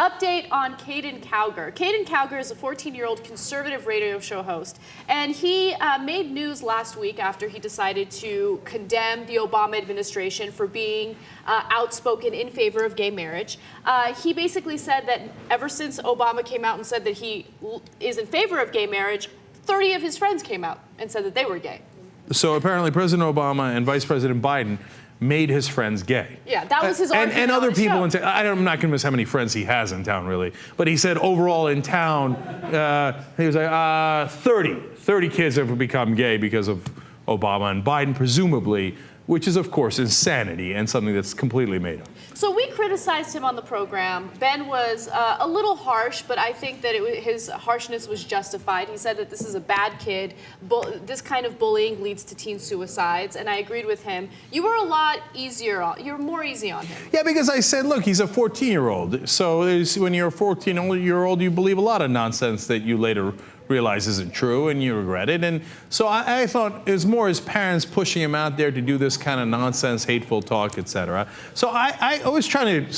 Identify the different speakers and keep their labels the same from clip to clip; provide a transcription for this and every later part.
Speaker 1: Update on Caiden Cowger. Caiden Cowger is a 14-year-old conservative radio show host, and he made news last week after he decided to condemn the Obama administration for being outspoken in favor of gay marriage. He basically said that ever since Obama came out and said that he is in favor of gay marriage, 30 of his friends came out and said that they were gay.
Speaker 2: So apparently President Obama and Vice President Biden made his friends gay.
Speaker 1: Yeah, that was his argument.
Speaker 2: And other people
Speaker 1: show.
Speaker 2: in town. I'm not convinced how many friends he has in town, really. But he said overall in town, he was like, 30 kids have become gay because of Obama and Biden, presumably, which is, of course, insanity and something that's completely made up.
Speaker 1: So we criticized him on the program. Ben was a little harsh, but I think that his harshness was justified. He said that this is a bad kid. This kind of bullying leads to teen suicides, and I agreed with him. You were a lot easier. You're more easy on him.
Speaker 2: Yeah, because I said, look, he's a 14-year-old. So when you're a 14-year-old, you believe a lot of nonsense that you later realize isn't true, and you regret it. And so I thought it was more his parents pushing him out there to do this kind of nonsense, hateful talk, etc. So I was trying to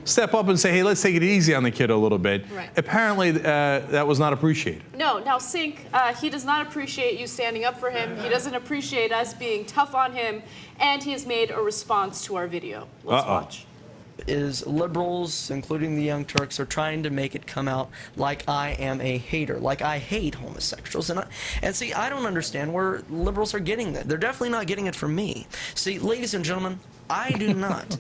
Speaker 2: step up and say, hey, let's take it easy on the kid a little bit.
Speaker 1: Right.
Speaker 2: Apparently, that was not appreciated.
Speaker 1: No, now Cenk, he does not appreciate you standing up for him. He doesn't appreciate us being tough on him, and he has made a response to our video. Let's watch.
Speaker 3: Is liberals, including the Young Turks, are trying to make it come out like I am a hater, like I hate homosexuals. And see, I don't understand where liberals are getting that. They're definitely not getting it from me. See, ladies and gentlemen, I do not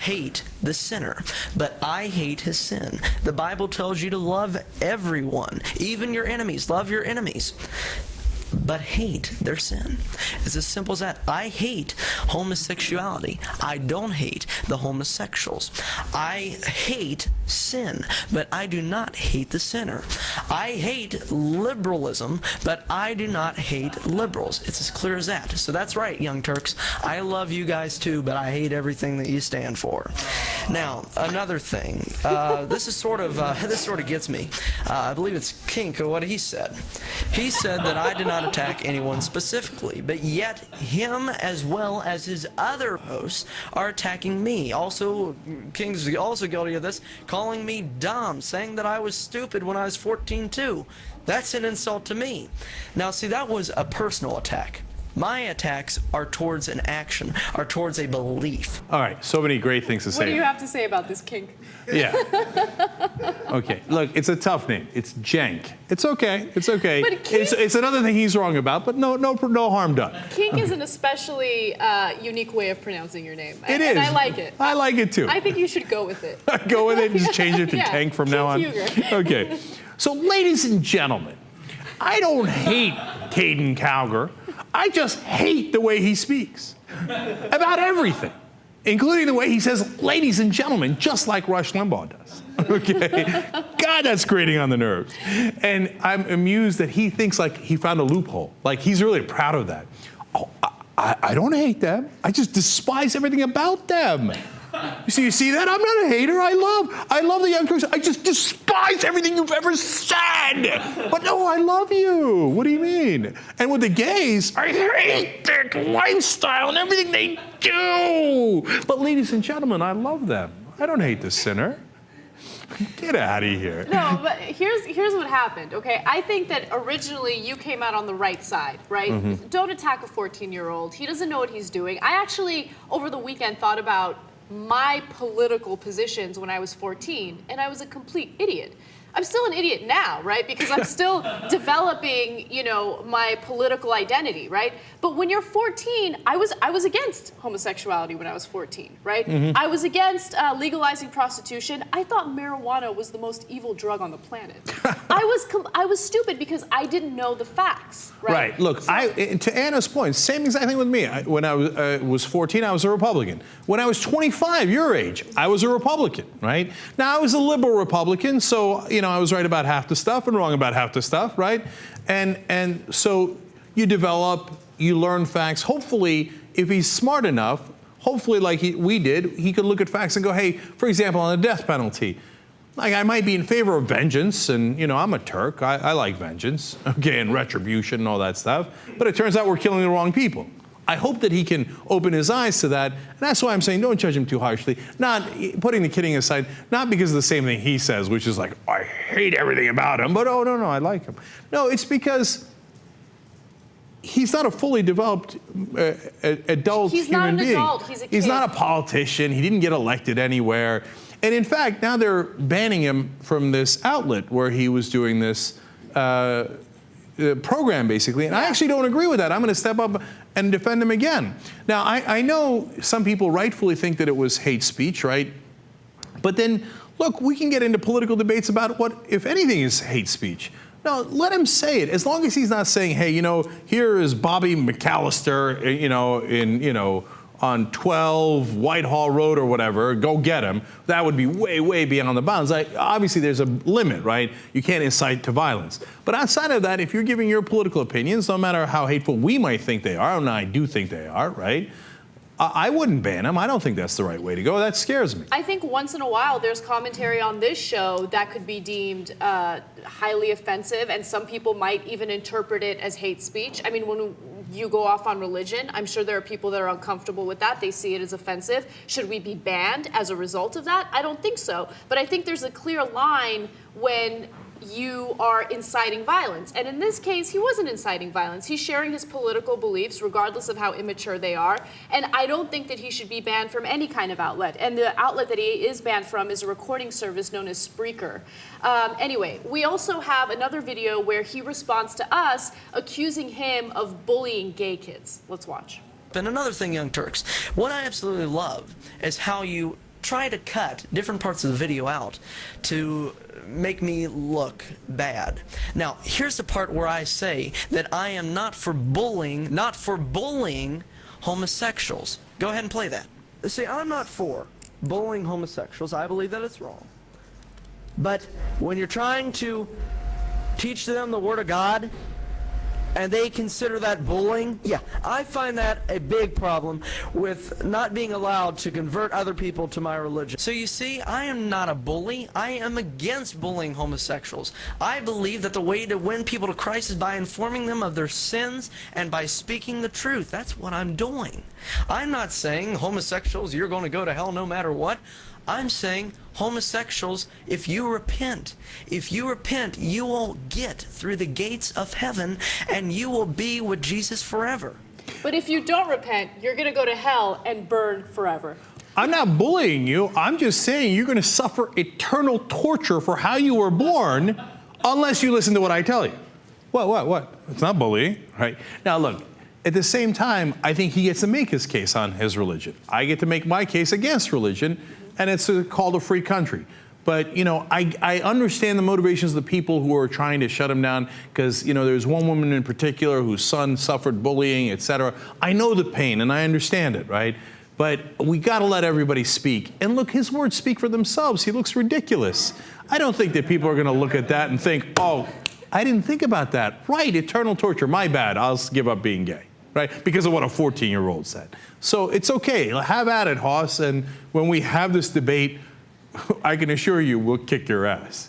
Speaker 3: hate the sinner, but I hate his sin. The Bible tells you to love everyone, even your enemies. Love your enemies, but hate their sin. It's as simple as that. I hate homosexuality. I don't hate the homosexuals. I hate sin, but I do not hate the sinner. I hate liberalism, but I do not hate liberals. It's as clear as that. So that's right, Young Turks. I love you guys too, but I hate everything that you stand for. Now, another thing. This sort of gets me. I believe it's Kink, what he said. He said that I did not attack anyone specifically, but yet him as well as his other hosts are attacking me. Also, King's also guilty of this, calling me dumb, saying that I was stupid when I was 14 too. That's an insult to me. Now see, that was a personal attack. My attacks are towards an action, are towards a belief.
Speaker 2: All right, so many great things to say.
Speaker 1: What do you have to say about this, Kink?
Speaker 2: Yeah. Okay, look, it's a tough name. It's Cenk. It's okay. It's okay.
Speaker 1: But Kink,
Speaker 2: it's another thing he's wrong about, but no harm done.
Speaker 1: Kink is an especially unique way of pronouncing your name.
Speaker 2: It is.
Speaker 1: And I like it.
Speaker 2: I like it too.
Speaker 1: I think you should go with it.
Speaker 2: Go with it and just change it to
Speaker 1: Yeah,
Speaker 2: Tank from now on.
Speaker 1: Uygur.
Speaker 2: Okay. So, ladies and gentlemen, I don't hate Caiden Cowger. I just hate the way he speaks about everything, including the way he says, ladies and gentlemen, just like Rush Limbaugh does. Okay? God, that's grating on the nerves. And I'm amused that he thinks like he found a loophole. Like he's really proud of that. Oh, I don't hate them. I just despise everything about them. You see that? I'm not a hater. I love the Young Turks. I just despise everything you've ever said. But no, I love you. What do you mean? And with the gays, I hate their lifestyle and everything they do. But ladies and gentlemen, I love them. I don't hate the sinner. Get out of here.
Speaker 1: No, but here's what happened, okay? I think that originally you came out on the right side, right? Mm-hmm. Don't attack a 14-year-old. He doesn't know what he's doing. I actually, over the weekend, thought about my political positions when I was 14, and I was a complete idiot. I'm still an idiot now, right? Because I'm still developing, you know, my political identity, right? But when you're 14, I was against homosexuality when I was 14, right? Mm-hmm. I was against legalizing prostitution. I thought marijuana was the most evil drug on the planet. I was stupid because I didn't know the facts, right?
Speaker 2: Right. Look, so, to Anna's point, same exact thing with me. When I was 14, I was a Republican. When I was 25, your age, I was a Republican, right? Now, I was a liberal Republican, so, you know, I was right about half the stuff and wrong about half the stuff, right? And so you develop, you learn facts. Hopefully, if he's smart enough, hopefully like we did, he could look at facts and go, hey, for example, on the death penalty, like I might be in favor of vengeance, and you know, I'm a Turk, I like vengeance, okay, and retribution and all that stuff, but it turns out we're killing the wrong people. I hope that he can open his eyes to that. And that's why I'm saying don't judge him too harshly. Not putting the kidding aside, not because of the same thing he says, which is like, I hate everything about him, but oh, no, I like him. No, it's because he's not a fully developed adult
Speaker 1: he's
Speaker 2: human being.
Speaker 1: He's not an adult, he's a kid.
Speaker 2: He's not a politician. He didn't get elected anywhere. And in fact, now they're banning him from this outlet where he was doing this program, basically. And I actually don't agree with that. I'm going to step up and defend him again. Now, I know some people rightfully think that it was hate speech, right? But then, look, we can get into political debates about what, if anything, is hate speech. No, let him say it. As long as he's not saying, hey, here is Bobby McAllister, on 12 Whitehall Road or whatever, go get him. That would be way, way beyond the bounds. Obviously, there's a limit, right? You can't incite to violence. But outside of that, if you're giving your political opinions, no matter how hateful we might think they are, and I do think they are, right? I wouldn't ban him. I don't think that's the right way to go. That scares me.
Speaker 1: I think once in a while there's commentary on this show that could be deemed highly offensive, and some people might even interpret it as hate speech. I mean, when you go off on religion, I'm sure there are people that are uncomfortable with that. They see it as offensive. Should we be banned as a result of that? I don't think so. But I think there's a clear line when you are inciting violence. And in this case, he wasn't inciting violence. He's sharing his political beliefs, regardless of how immature they are. And I don't think that he should be banned from any kind of outlet. And the outlet that he is banned from is a recording service known as Spreaker. Anyway, we also have another video where he responds to us, accusing him of bullying gay kids. Let's watch.
Speaker 3: And another thing, Young Turks, what I absolutely love is how you try to cut different parts of the video out to make me look bad. Now, here's the part where I say that I am not for bullying homosexuals. Go ahead and play that. See, I'm not for bullying homosexuals. I believe that it's wrong. But when you're trying to teach them the Word of God, and they consider that bullying, yeah, I find that a big problem with not being allowed to convert other people to my religion. So you see, I am not a bully. I am against bullying homosexuals. I believe that the way to win people to Christ is by informing them of their sins and by speaking the truth. That's what I'm doing. I'm not saying homosexuals, you're going to go to hell no matter what. I'm saying homosexuals, if you repent, you will get through the gates of heaven and you will be with Jesus forever.
Speaker 1: But if you don't repent, you're going to go to hell and burn forever.
Speaker 2: I'm not bullying you. I'm just saying you're going to suffer eternal torture for how you were born unless you listen to what I tell you. What? It's not bullying, right? Now, look, at the same time, I think he gets to make his case on his religion. I get to make my case against religion. And it's called a free country. But, I understand the motivations of the people who are trying to shut him down because, there's one woman in particular whose son suffered bullying, etc. I know the pain and I understand it, right? But we got to let everybody speak. And look, his words speak for themselves. He looks ridiculous. I don't think that people are going to look at that and think, oh, I didn't think about that. Right, eternal torture, my bad. I'll give up being gay. Right? Because of what a 14-year-old said. So it's okay. Have at it, Hoss. And when we have this debate, I can assure you we'll kick your ass.